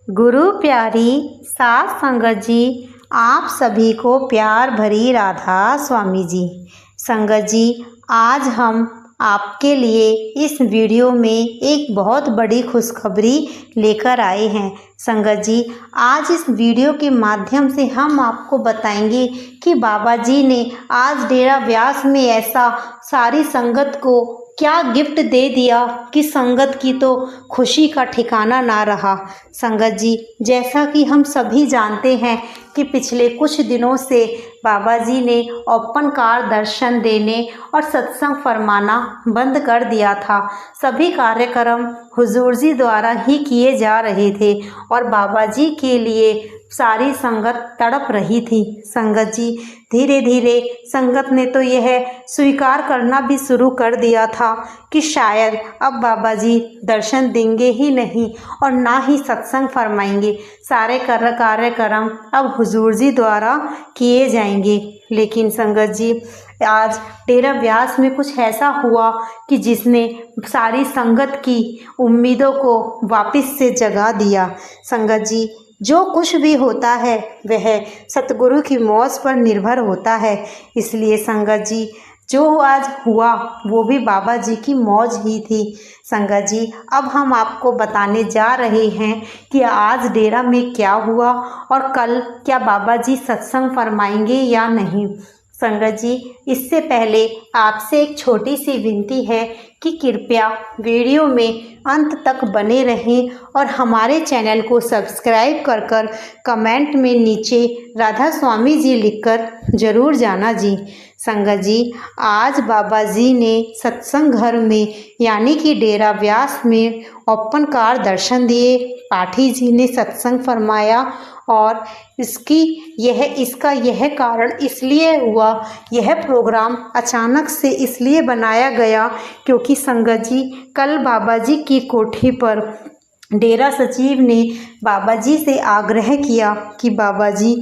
गुरु प्यारी सात संगत जी, आप सभी को प्यार भरी राधा स्वामी जी। संगत जी, आज हम आपके लिए इस वीडियो में एक बहुत बड़ी खुशखबरी लेकर आए हैं। संगत जी, आज इस वीडियो के माध्यम से हम आपको बताएंगे कि बाबा जी ने आज डेरा व्यास में ऐसा सारी संगत को क्या गिफ्ट दे दिया कि संगत की तो खुशी का ठिकाना ना रहा। संगत जी, जैसा कि हम सभी जानते हैं कि पिछले कुछ दिनों से बाबा जी ने ओपन कार दर्शन देने और सत्संग फरमाना बंद कर दिया था। सभी कार्यक्रम हुजूर जी द्वारा ही किए जा रहे थे और बाबा जी के लिए सारी संगत तड़प रही थी। संगत जी, धीरे धीरे संगत ने तो यह स्वीकार करना भी शुरू कर दिया था कि शायद अब बाबा जी दर्शन देंगे ही नहीं और ना ही सत्संग फरमाएंगे। सारे कार्यक्रम अब हुजूर जी द्वारा किए जाएंगे। लेकिन संगत जी, आज डेरा व्यास में कुछ ऐसा हुआ कि जिसने सारी संगत की उम्मीदों को वापस से जगा दिया। संगत जी, जो कुछ भी होता है वह सतगुरु की मौज पर निर्भर होता है। इसलिए संगत जी, जो आज हुआ वो भी बाबा जी की मौज ही थी। संगत जी, अब हम आपको बताने जा रहे हैं कि आज डेरा में क्या हुआ और कल क्या बाबा जी सत्संग फरमाएंगे या नहीं। संगत जी, इससे पहले आपसे एक छोटी सी विनती है कि कृपया वीडियो में अंत तक बने रहें और हमारे चैनल को सब्सक्राइब कर कमेंट में नीचे राधा स्वामी जी लिखकर ज़रूर जाना जी। संगत जी, आज बाबा जी ने सत्संग घर में यानी कि डेरा व्यास में ओपन कार दर्शन दिए। पाठी जी ने सत्संग फरमाया और इसका यह कारण इसलिए हुआ, यह प्रोग्राम अचानक से इसलिए बनाया गया क्योंकि संगत जी, कल बाबा जी की कोठी पर डेरा सचिव ने बाबा जी से आग्रह किया कि बाबा जी,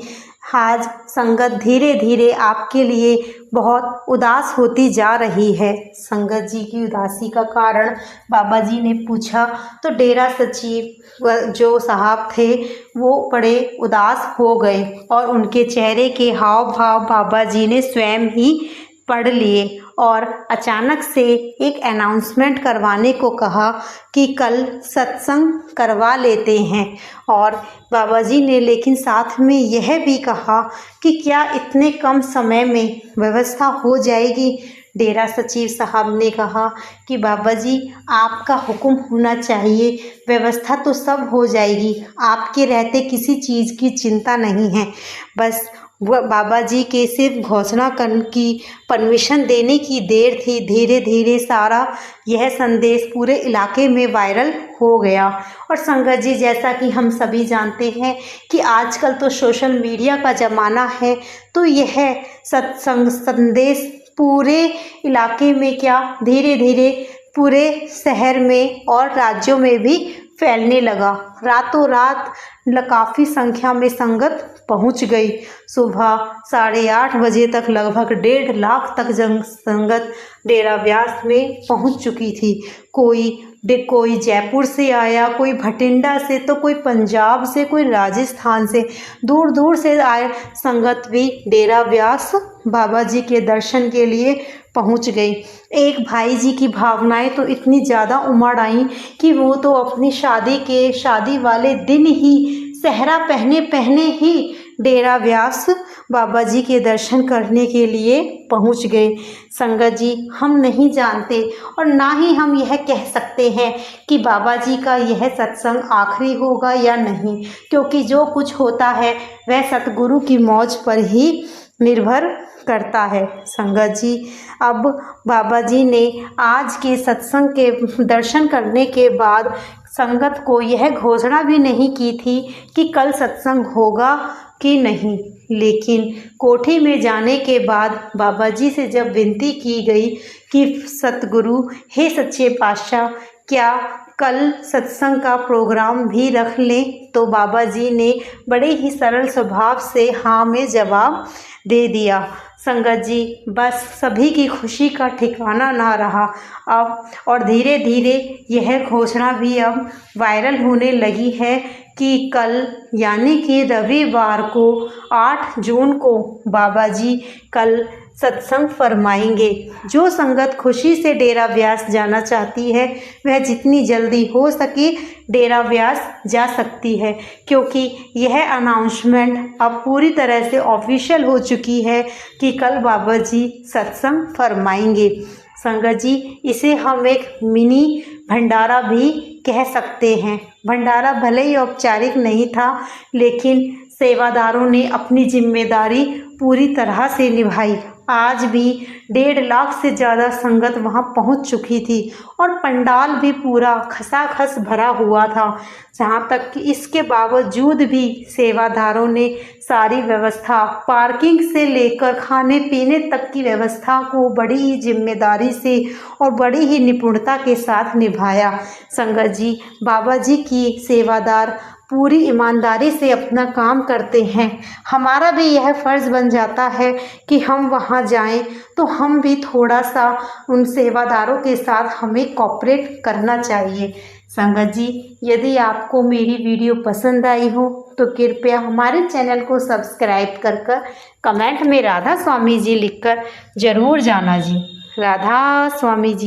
आज संगत धीरे धीरे आपके लिए बहुत उदास होती जा रही है। संगत जी की उदासी का कारण बाबा जी ने पूछा तो डेरा सचिव जो साहब थे वो बड़े उदास हो गए और उनके चेहरे के हाव भाव बाबा जी ने स्वयं ही पढ़ लिए और अचानक से एक अनाउंसमेंट करवाने को कहा कि कल सत्संग करवा लेते हैं। और बाबा जी ने लेकिन साथ में यह भी कहा कि क्या इतने कम समय में व्यवस्था हो जाएगी। डेरा सचिव साहब ने कहा कि बाबा जी, आपका हुक्म होना चाहिए, व्यवस्था तो सब हो जाएगी, आपके रहते किसी चीज़ की चिंता नहीं है। बस वह बाबा जी के सिर्फ घोषणा की परमिशन देने की देर थी। धीरे धीरे सारा यह संदेश पूरे इलाके में वायरल हो गया। और संगत जी, जैसा कि हम सभी जानते हैं कि आजकल तो सोशल मीडिया का ज़माना है, तो यह सत्संग संदेश पूरे इलाके में क्या धीरे धीरे पूरे शहर में और राज्यों में भी फैलने लगा। रातों रात काफ़ी संख्या में संगत पहुंच गई। सुबह 8:30 बजे तक लगभग 1.5 लाख तक संगत डेरा व्यास में पहुंच चुकी थी। कोई जयपुर से आया, कोई भटिंडा से, तो कोई पंजाब से, कोई राजस्थान से, दूर दूर से आए संगत भी डेरा व्यास बाबा जी के दर्शन के लिए पहुंच गई। एक भाई जी की भावनाएं तो इतनी ज़्यादा उमड़ आईं कि वो तो अपनी शादी वाले दिन ही सेहरा पहने ही डेरा व्यास बाबा जी के दर्शन करने के लिए पहुंच गए। संगत जी, हम नहीं जानते और ना ही हम यह कह सकते हैं कि बाबा जी का यह सत्संग आखिरी होगा या नहीं, क्योंकि जो कुछ होता है वह सतगुरु की मौज पर ही निर्भर करता है। संगत जी, अब बाबा जी ने आज के सत्संग के दर्शन करने के बाद संगत को यह घोषणा भी नहीं की थी कि कल सत्संग होगा कि नहीं। लेकिन कोठी में जाने के बाद बाबा जी से जब विनती की गई कि सतगुरु, हे सच्चे पातशाह, क्या कल सत्संग का प्रोग्राम भी रख लें, तो बाबा जी ने बड़े ही सरल स्वभाव से हाँ में जवाब दे दिया। संगत जी, बस सभी की खुशी का ठिकाना ना रहा अब, और धीरे धीरे यह घोषणा भी अब वायरल होने लगी है कि कल यानी कि रविवार को 8 जून को बाबा जी कल सत्संग फरमाएंगे। जो संगत खुशी से डेरा व्यास जाना चाहती है वह जितनी जल्दी हो सके डेरा व्यास जा सकती है, क्योंकि यह अनाउंसमेंट अब पूरी तरह से ऑफिशियल हो चुकी है कि कल बाबा जी सत्संग फरमाएंगे। संगत जी, इसे हम एक मिनी भंडारा भी कह सकते हैं। भंडारा भले ही औपचारिक नहीं था, लेकिन सेवादारों ने अपनी जिम्मेदारी पूरी तरह से निभाई। आज भी 1.5 लाख से ज़्यादा संगत वहां पहुंच चुकी थी और पंडाल भी पूरा खसाखस भरा हुआ था। जहां तक कि इसके बावजूद भी सेवादारों ने सारी व्यवस्था, पार्किंग से लेकर खाने पीने तक की व्यवस्था को बड़ी ही जिम्मेदारी से और बड़ी ही निपुणता के साथ निभाया। संगत जी, बाबा जी की सेवादार पूरी ईमानदारी से अपना काम करते हैं। हमारा भी यह फ़र्ज़ बन जाता है कि हम वहां जाएं तो हम भी थोड़ा सा उन सेवादारों के साथ हमें कोऑपरेट करना चाहिए। संगत जी, यदि आपको मेरी वीडियो पसंद आई हो तो कृपया हमारे चैनल को सब्सक्राइब कर कमेंट में राधा स्वामी जी लिखकर ज़रूर जाना जी। राधा स्वामी जी।